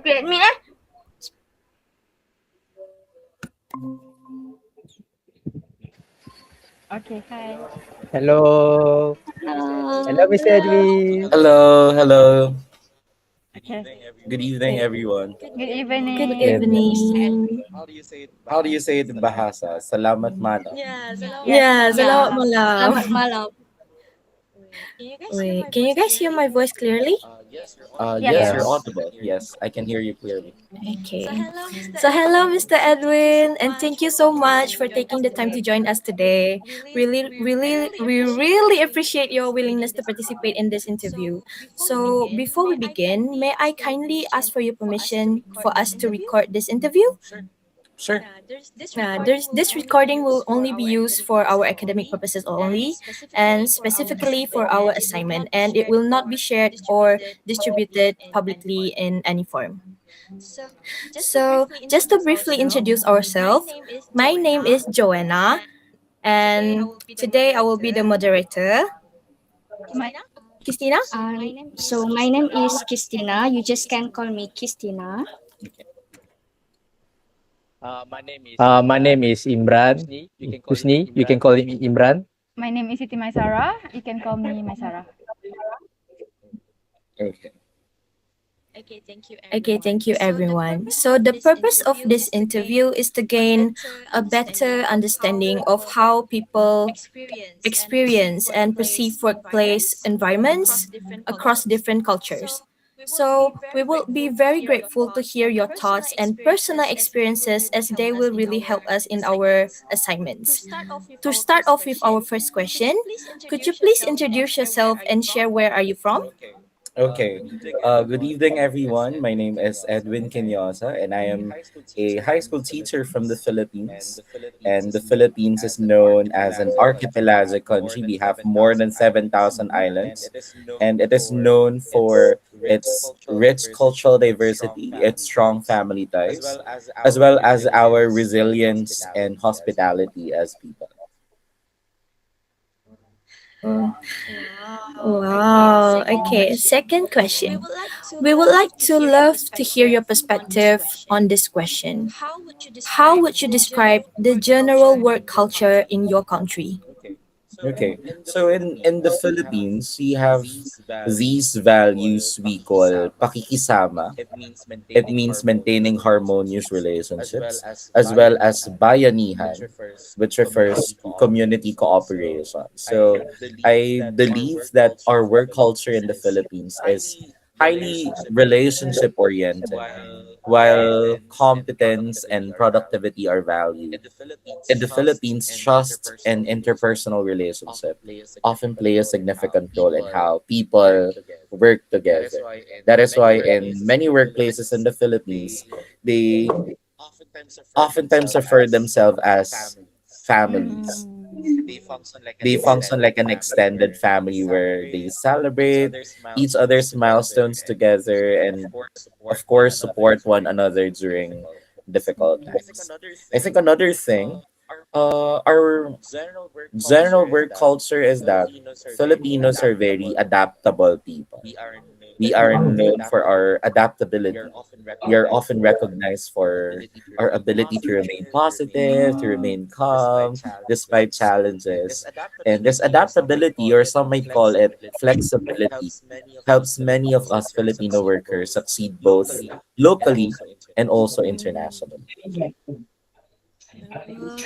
Create me eh? Okay, hi. Hello. Hello, Mr. Edwin. Hello, hello. Okay. Good evening, everyone. Good Good Good evening. evening. How do you say it in Bahasa? Salamat mana. Yes. Yeah, Yeah. salamat malam. Selamat malam. Wait, can you guys hear my voice clearly? Yes, Yes. you're Yes. audible. Yes, I can hear you clearly. Okay. So, hello, Mr. Edwin, and thank you so much for taking the time to join us today. We really appreciate your willingness to participate in this interview. So, before we begin, may I kindly ask for your permission for us to record this interview? Sure. This recording will only be used for our academic purposes only, and specifically for our assignment, and it will not be shared or distributed publicly in any form. So, just to briefly introduce ourselves, my name is Joanna, and today I will be the moderator. My Christina? So my name is Christina. You just can call me Christina. My name is Imran. Husni. You can call him Imran. my name is Siti Maisara. You can call me Maisara. Okay. Okay, thank you everyone. So the purpose of this interview is to gain a better understanding of how people experience and perceive workplace environments across different cultures. So we will be very grateful to hear your thoughts and personal experiences as they will really help us in our assignments. To start off with our first question, could you please introduce yourself and share where are you from? Okay. Good evening, everyone. My name is Edwin Quinosa, and I am a high school teacher from the Philippines. And the Philippines is known as an archipelagic country. We have more than 7,000 islands, and it is known for its rich cultural diversity, its strong family ties, as well as our resilience and hospitality as people. Wow. Okay. Second question. We would like to love to hear your perspective on this question. How would you describe the general work culture in your country? Okay, so in the Philippines, we have these values we call pakikisama. It means maintaining harmonious relationships, as well as bayanihan, which refers to community cooperation. So I believe that our work culture in the Philippines is highly relationship oriented, while competence and productivity are valued. In the Philippines, trust and interpersonal relationship often play a significant role in how people work together. That is why in many workplaces in the Philippines, they oftentimes refer themselves as families. They function like an extended family where they celebrate each other's milestones together and, of course, support one another during difficult times. I think another thing, our general work culture is that Filipinos are very adaptable people. We are known for our adaptability. We are often recognized for our ability to remain positive, to remain calm despite challenges. And this adaptability, or some might call it flexibility, helps many of us Filipino workers succeed both locally and also internationally.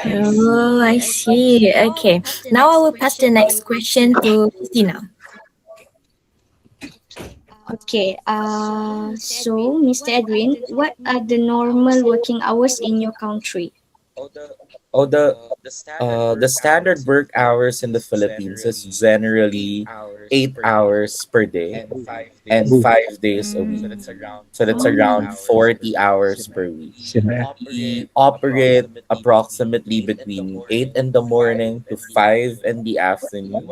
Oh, I see. Okay. Now I will pass the next question to Christina. Okay. So Mr. Edwin, what are the normal working hours in your country? Oh, the standard work hours in the Philippines is generally 8 hours per day and 5 days a week. So that's around 40 hours per week. We operate approximately between 8 in the morning to 5 in the afternoon.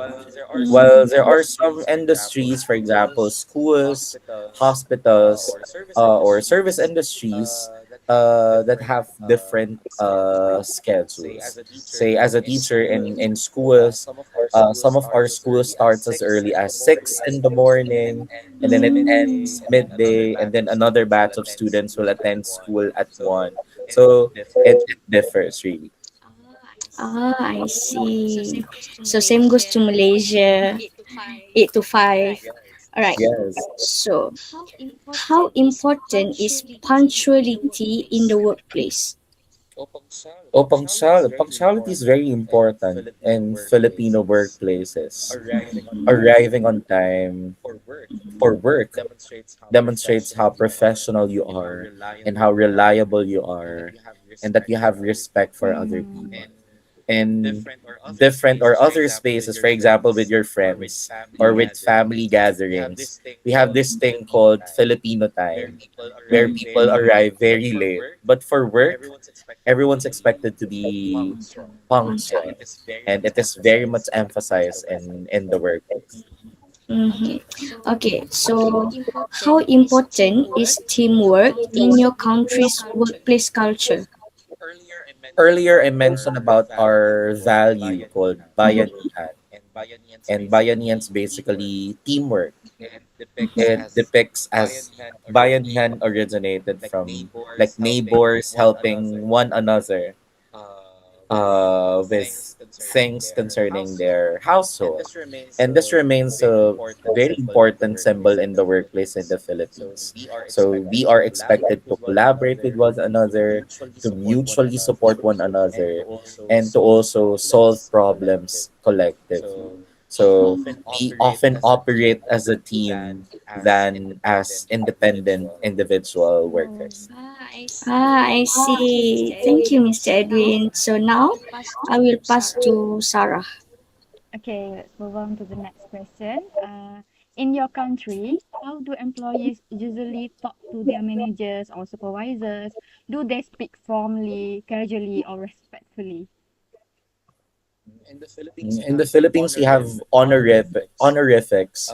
While there are some industries, for example, schools, hospitals, or service industries that have different schedules. Say, as a teacher in schools, some of our schools starts as early as 6 in the morning, and then it ends midday, and then another batch of students will attend school at 1. So it differs really. Ah, I see. So same goes to Malaysia, 8 to 5. All right. Yes. So how important is punctuality in the workplace? Oh, punctuality is very important in Filipino workplaces. Arriving on time for work demonstrates how professional you are and how reliable you are, and that you have respect for other Mm. people. In different or other spaces, for example, with your friends or with family gatherings, we have this thing called Filipino time, where people arrive very late. But for work, everyone's expected to be punctual, and it is very much emphasized in the workplace. Mm-hmm. Okay, so how important is teamwork in your country's workplace culture? Earlier, I mentioned about our value called Mm-hmm. bayanihan, and bayanihan's basically teamwork. It depicts as bayanihan originated from like neighbors helping one another with things concerning their household. And this remains a very important symbol in the workplace in the Philippines. So we are expected to collaborate with one another, to mutually support one another, and to also solve problems collectively. So we often operate as a team than as independent individual Oh. workers. Ah, I see. Thank you, Mr. Edwin. So now I will pass to Sarah. Okay, let's move on to the next question. In your country, how do employees usually talk to their managers or supervisors? Do they speak formally, casually, or respectfully? In the Philippines, we have honorifics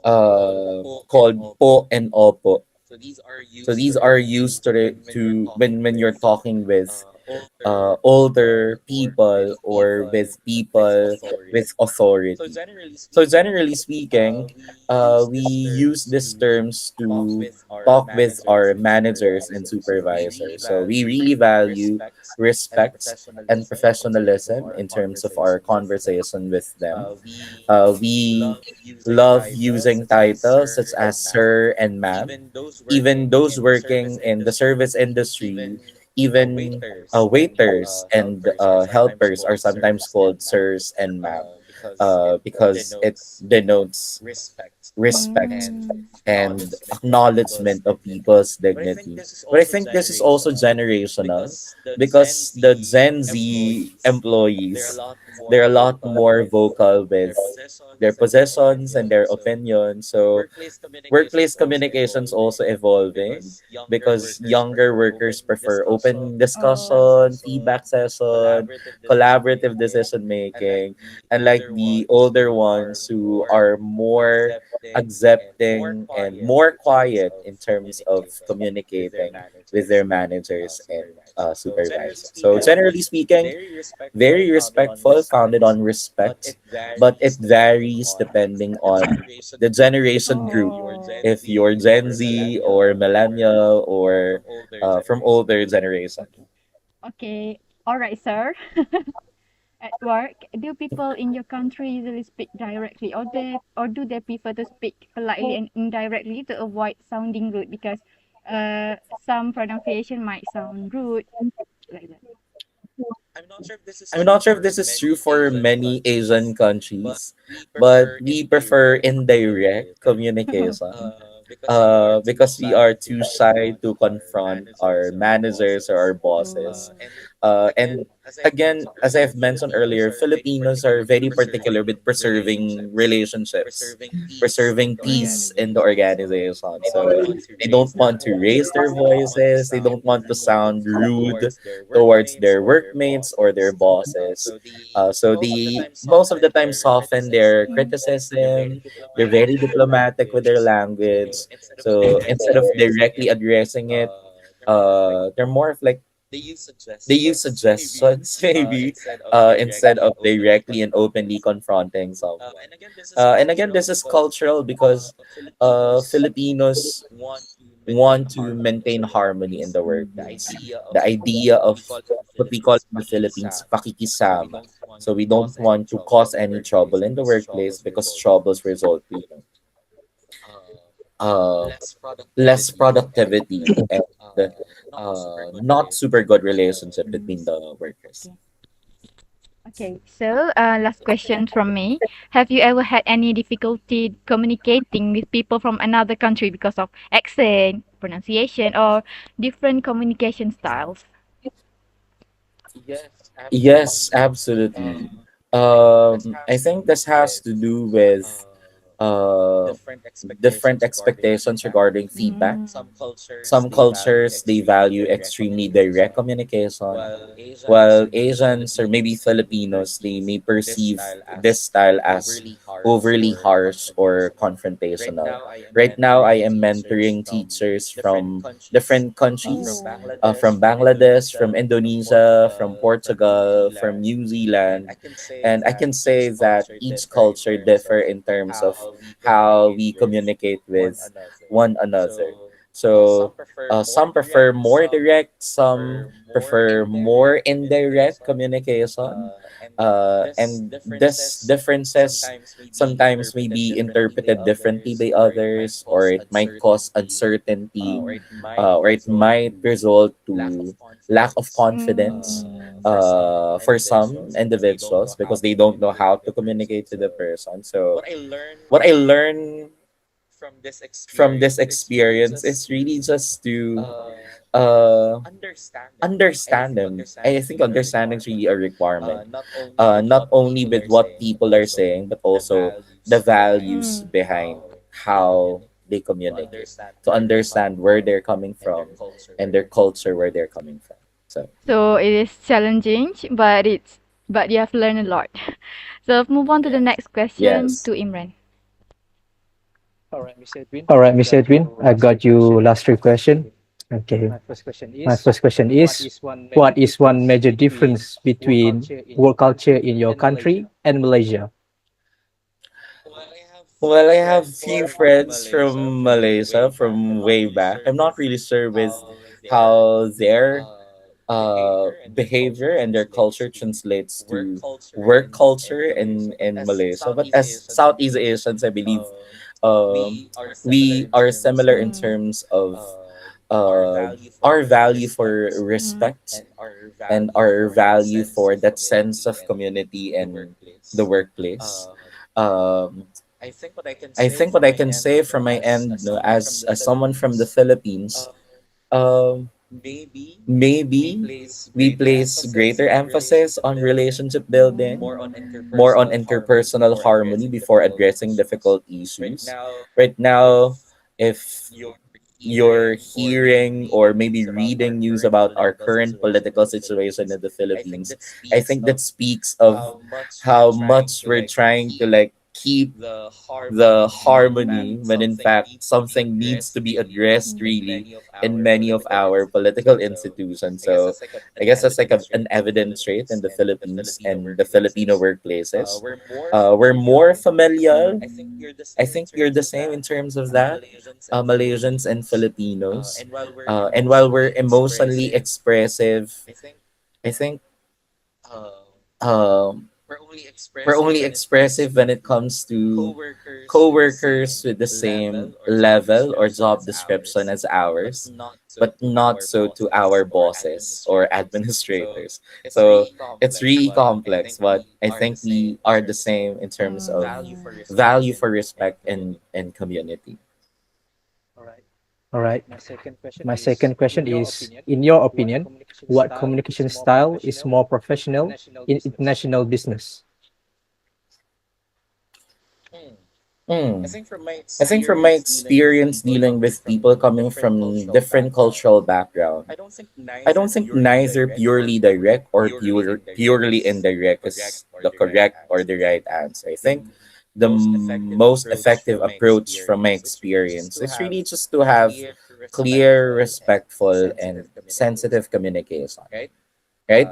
called po and opo. So these are used to when you're talking with older people or with people with authority. So generally speaking, we use these terms to talk with our managers and supervisors. So we really value respect and professionalism in terms of our conversation with them. We love using titles such as sir and ma'am. Even those working in the service industry, even waiters and helpers are sometimes called sirs and ma'am, because it denotes respect Mm. and acknowledgement of people's dignity. But I think this is also generational, because the Gen Z employees, they're a lot more vocal with their possessions and their opinions. So workplace communications also evolving, because younger workers prefer open Oh. discussion, feedback session, collaborative decision making, unlike the older ones who are more accepting and more quiet in terms of communicating with their managers and supervisors. So generally speaking, very respectful, founded on respect, but it varies depending on the generation group. Oh. If you're Gen Z or millennial or from older generation. Okay. All right, sir. At work, do people in your country usually speak directly, or do they prefer to speak politely and indirectly to avoid sounding rude? Because some pronunciation might sound rude, like that. I'm not sure if this is true for many Asian countries, but we prefer indirect communication, because we are too shy to confront our managers or our bosses. Oh. And again, as I've mentioned earlier, Filipinos are very particular with preserving relationships, preserving peace Mm. in the organization. So they don't want to raise their voices, they don't want to sound rude towards their workmates or their bosses. So they most of the time soften their criticism. They're very diplomatic with their language. So instead of directly addressing it, they're more of like they use suggestions maybe instead of directly and openly confronting someone. And again, this is cultural because Filipinos want to maintain harmony in the workplace. The idea of what we call in the Philippines, pakikisama. So we don't want to cause any trouble in the workplace because troubles result to uh, less productivity and not super good relationship between the workers. Okay. Okay, so last question from me. Have you ever had any difficulty communicating with people from another country because of accent, pronunciation, or different communication styles? Yes, absolutely. I think this has to do with uh, different expectations regarding feedback. Mm. Some cultures they value extremely direct communication, while Asians or maybe Filipinos they may perceive this style as overly harsh or confrontational. Right now, I am mentoring teachers from different countries, Oh. from Bangladesh, from Indonesia, from Portugal, from New Zealand, and I can say that each culture differ in terms of how we communicate with one another. So some prefer more direct, some prefer more indirect communication. And this differences sometimes may be interpreted differently by others, or it might cause uncertainty, or it might result to lack of confidence Mm. for some individuals because they don't know how to communicate to the person. So what I learned from this experience is really just to uh understand them. I think understanding is really a requirement. Not only with what people are saying, but also the values Mm. behind how they communicate. To understand where they're coming from and their culture where they're coming from. So So it is challenging, but you have learned a lot. So move on to the next question yes. to Imran. All right, Mr. Edwin, I got you last three question. Okay. My first question is, what is one major difference between work culture in your country and Malaysia? Well, I have few friends from Malaysia from way back. I'm not really sure with how their behavior and their culture translates to work culture in Malaysia. But as Southeast Asians, I believe we are similar in Mm. terms of our value for Mm. respect and our value for that sense of community and the workplace. Um, I think what I can say from my end, no, as someone from the Philippines, um, maybe we place greater emphasis on relationship building, more on interpersonal harmony before addressing difficult issues. Right now, if you're hearing or maybe reading news about our current political situation in the Philippines, I think that speaks of how much we're trying to like keep the harmony when in fact something needs to be addressed Mm. really in many of our political institutions. So I guess that's like an evident trait in the Philippines and the Filipino workplaces. We're more familiar. I think you're the same in terms of that, Malaysians and Filipinos. And while we're emotionally expressive, I think um, we're only expressive when it comes to coworkers with the same level or job description as ours, but not so to our bosses or administrators. So it's really complex, but I think we are the same in terms of Mm. value for respect and community. All right. My second question is, in your opinion, what communication style is more professional in international business? Mm. I think from my experience dealing with people coming from different cultural background, I don't think neither purely direct or purely indirect is the correct or the right answer. I think the most effective approach from my experience is really just to have clear, respectful, and sensitive communication, right?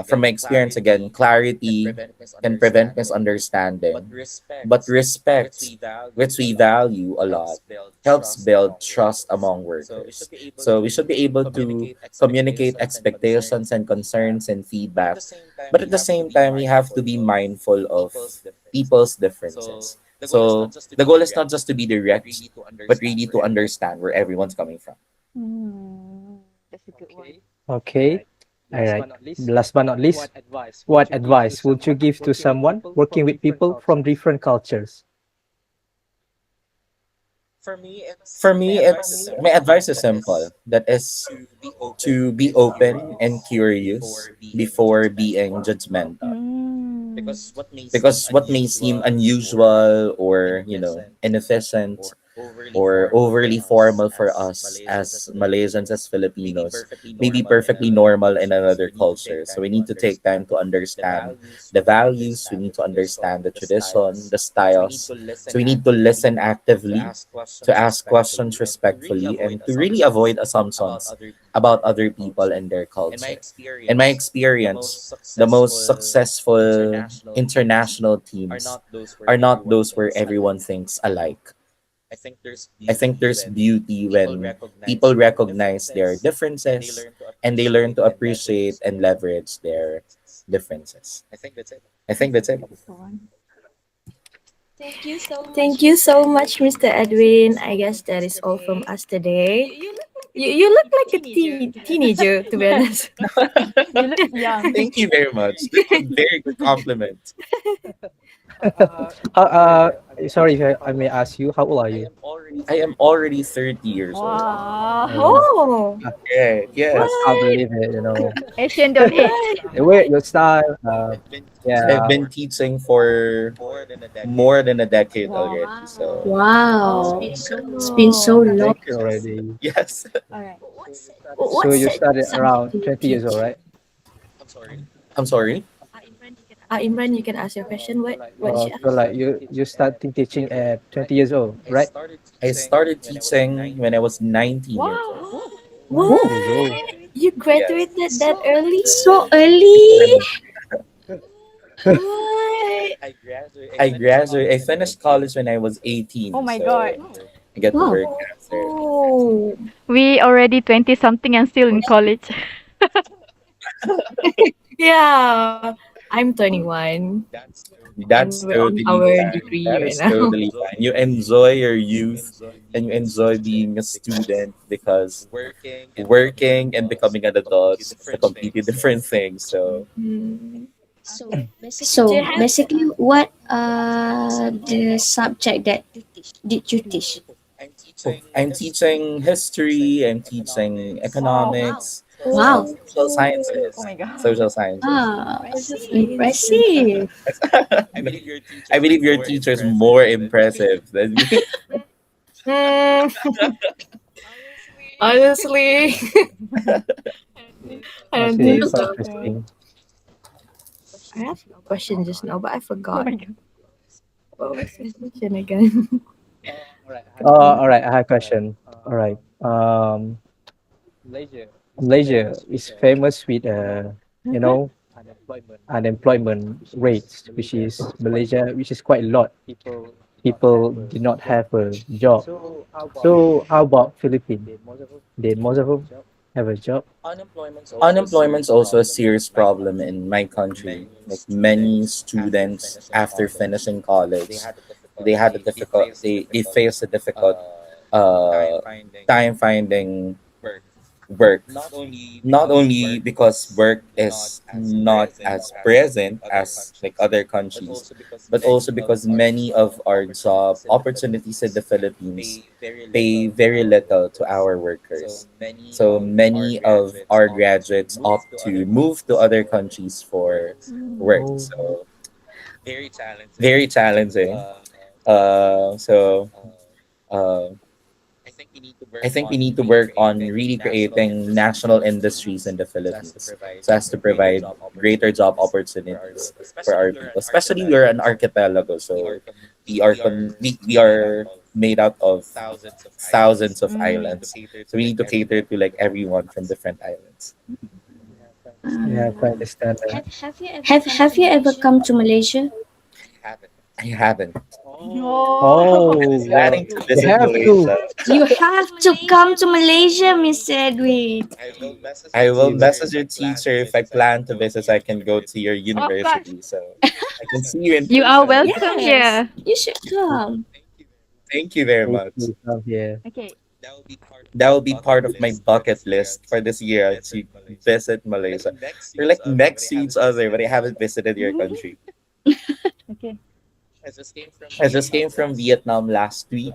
From my experience, again, clarity can prevent misunderstanding, but respect, which we value a lot, helps build trust among workers. So we should be able to communicate expectations and concerns and feedback, but at the same time, we have to be mindful of people's differences. So the goal is not just to be direct, but really to understand where everyone's coming from. Hmm, that's a good one. Okay. All right. Last but not least, what advice would you give to someone working with people from different cultures? For me, it's my advice is simple. That is to be open and curious before being judgmental. Mm. Because what may seem unusual or, inefficient or overly formal for us as Malaysians, as Filipinos, may be perfectly normal in another culture. So we need to take time to understand the values, we need to understand the tradition, the styles. So we need to listen actively, to ask questions respectfully, and to really avoid assumptions about other people and their culture. In my experience, the most successful international teams are not those where everyone thinks alike. I think there's beauty when people recognize their differences and they learn to appreciate and leverage their differences. I think that's it. That's the one. Thank you so much, Mr. Edwin. I guess that is all from us today. You look like a teenager, to be honest. You look young. Thank you very much. That's a very good compliment. Sorry if I may ask you, how old are you? I am already 30 years old. Wow. Oh, Oh, Yeah, I yes. can't what? believe it, you know. Asian don't age. What? The way your style, I've yeah, been teaching for more than a decade Wow. already. So, Wow. It's been so Oh. long. thank you already. yes. All right. So What you started subject around do you 20 years old, teach? right? I'm sorry. Imran, you can ask your question. What did you So ask? like you started teaching at 20 years old, right? I started teaching when I was 19 years old. Wow. Oh, What? bro. You Yes. graduated that early? So early. What? I finished college when I was 18, Oh my God. so I get to Wow. work after. Oh. We already 20 something and still in college. Yeah. I'm 21 and That's we're on totally our fine. degree That right is now. totally fine. You enjoy your youth and you enjoy being a student because working and becoming an adult is a completely different thing. So Hmm. Do So you have basically, what the subject that did you teach? I'm teaching history, I'm teaching Wow. economics, Wow. social Oh sciences. my God. Social sciences. Ah, social sciences? impressive. I believe your teacher is more impressive than me. Mm, honestly, I I don't see. think It's No. so so. interesting. I have a question just now, but I Oh forgot. my God. What was the question again? All right. I have a question. All right. Malaysia is famous with you Mhm. know, unemployment rates, which is quite a lot. People do not have a job. So how about Philippines? Did most of them have a job? Unemployment's also a serious problem in my country. Like many students after finishing college, they face a difficult uh time finding work. Not only because work is not as present as like other countries, but also because many of our job opportunities in the Philippines pay very little to our workers. So many of our graduates opt to move to other countries for work. Oh, So very challenging. So uh, I think we need to work on really creating national industries in the Philippines so as to provide greater job opportunities for our people. Especially we're an archipelago, so we are made out of thousands of Mm. islands. So we need to cater to like everyone from different islands. Yeah, I Uh, understand that. have you ever come to Malaysia? I haven't. Oh. Oh, well, Planning to you visit have to. Malaysia. You have to come to Malaysia, Miss Edwin. I will You, message your teacher if I plan to visit so I can go to your Of course. university. So I can see you in You are person. welcome Yes, here. you should come. Thank you very please, much. please come here. Okay. That will be part of my bucket list for this year to visit Malaysia. We're like next to each other, but I haven't visited your country. Okay. I just came from Vietnam last week.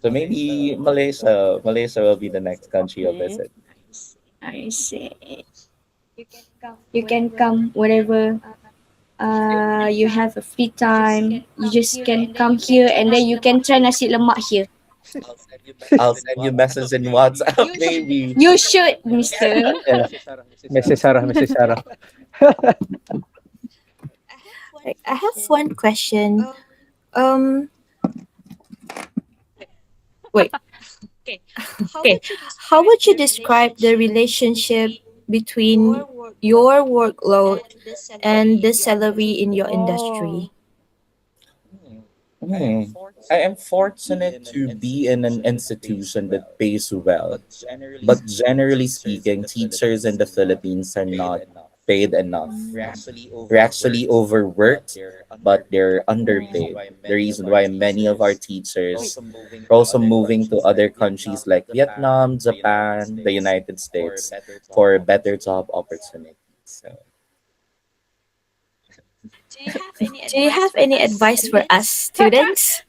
So maybe Malaysia will be the next country I'll Okay. visit. I say you can come whenever you have a free time. You just can come here and then you can try nasi lemak here. I'll send you messages in WhatsApp, maybe. You should, Mister. Yeah, Mrs. Sarah, Mrs. Sarah. Right, I have one question. Um, Wait. Okay. How would you describe the relationship between your workload and the salary in your Oh. industry? Hmm. I am fortunate to be in an institution that pays well. But generally speaking, teachers in the Philippines are not paid enough. Mm. They're actually overworked, but they're Oh. underpaid. The reason why many of our Wait. teachers are also moving to other countries like Vietnam, Japan, the United States for better job opportunities. So Do you have any advice for us students?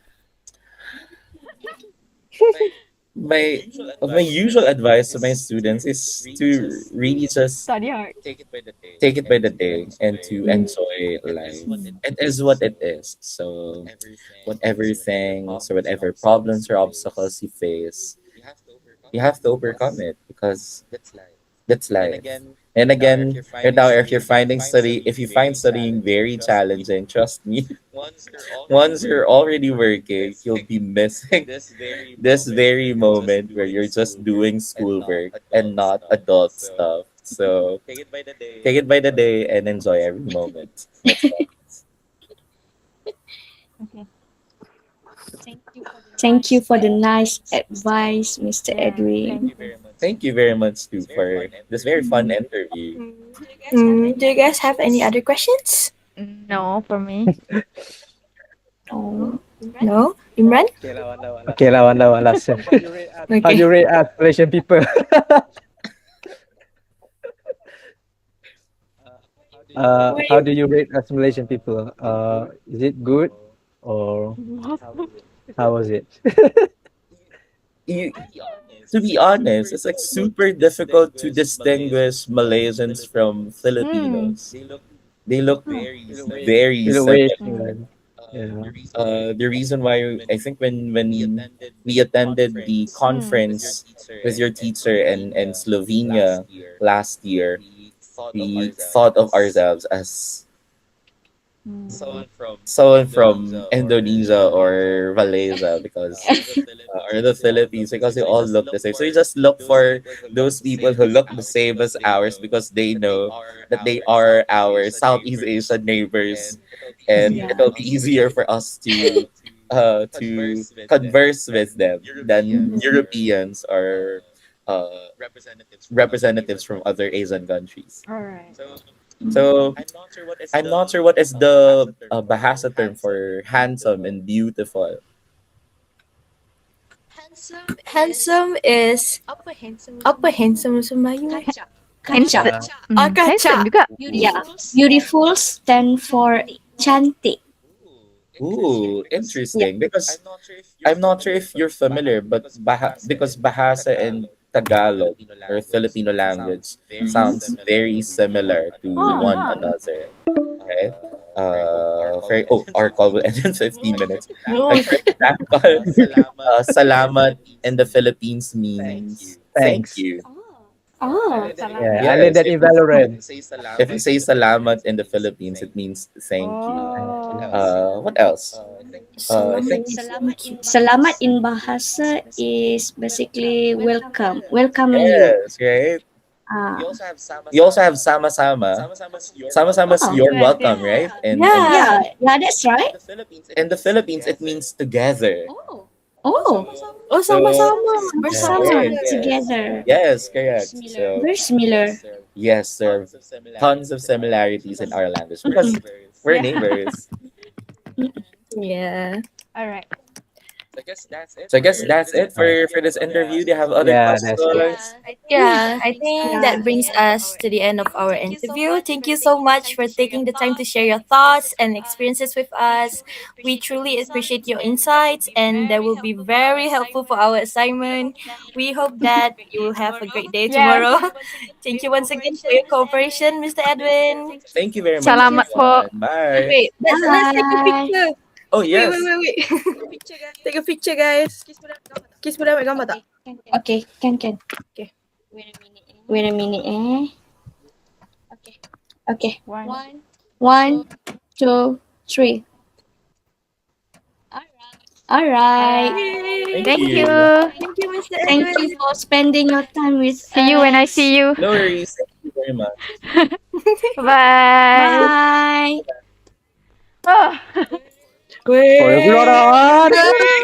my my usual advice to my students is to really just Study hard. take it by the day and to Mm, enjoy life. Mm. It is what it is. So whatever things or whatever problems or obstacles you face, you have to overcome it because that's life. And again, right now, if you find studying very challenging, trust me, once you're already working, you'll be missing this very moment where you're just doing schoolwork and not adult stuff. So take it by the day and enjoy every moment. That's all. Okay. Thank you for the nice advice, Mister Yeah. Thank Edwin. you. Thank you very much too for this very fun interview. do you guys have any other questions? No, for me. Oh, No? Imran? Okay, lawan last year. How do Okay. you rate us Malaysian people? How do you rate us Malaysian people? Is it good or how was it? You, to be honest, it's like super difficult to distinguish Malaysians from Mm. Filipinos. They look Oh. very You look way similar. Mm. Asian. Yeah. The reason why I think when we attended the Mm. conference with your teacher in Slovenia last year, we thought of ourselves as Mm. someone from Indonesia or Malaysia because or the Philippines because they all look the same. So you just look for those people who look the same as ours because they know that they are our Southeast Asian neighbors, and yeah. it'll be easier for us to converse with them than Mhm. Europeans or uh, representatives from other Asian countries. All right. So I'm not sure what is the Bahasa term for handsome and beautiful. Handsome is apa handsome sa Melayu? Kaca. Handsome. Ah, Handsome kaca. juga. Yeah. Beautiful stand for cantik. Ooh, Yeah. interesting. Because I'm not sure if you're familiar, but because Bahasa and Tagalog or Filipino language Mhm. sounds very similar to Oh, one huh. another, right? our call will end in 15 minutes. Oh, Like for example, salamat in the Philippines means thank Thanks. you. oh, Yeah, I learned Yes, that in Valorant. if you say salamat in the Philippines, it means thank you. Thank Oh. you. What else? I Salamat. think thank you. Salamat in bahasa is basically welcome. Welcoming you. yes, right? Ah, You also have sama-sama. Sama-sama's oh, you're Yes, welcome, yes. right? Yeah. yeah, yeah, that's right. In the Philippines, it means together. Oh, Oh, So, sama-sama. yeah, Bersama. sama-sama, right, yes. together. Yes, correct. So, Very similar. yes, there are tons of similarities in our language because we're Yeah. neighbors. Yeah. All right. So I guess that's it All right. for this interview. Do you have other Yeah, that's it. questions? Yeah, I think Yeah. that brings us to the end of our interview. Thank you so much for taking the time to share your thoughts and experiences with us. We truly appreciate your insights, and that will be very helpful for our assignment. We hope that you will have a great day Yes. tomorrow. Thank you once again for your cooperation, Mr. Edwin. Thank you very much, Thank you. Salamat po. everyone. Bye. Wait, let's take a Bye. picture. Oh Wait, yes. wait. Take a picture, guys. Kiss mo na, may gambar tak? Okay, can. Okay. Wait a minute, eh. Okay. One. 1, 2, 3. All right. Yay. Thank Thank you. you. Thank you, Mr. Thank Edwin. you for spending your time with See you when I see us. you. No worries. Thank you very much. Bye. Bye. Oh. For the Wait. glory.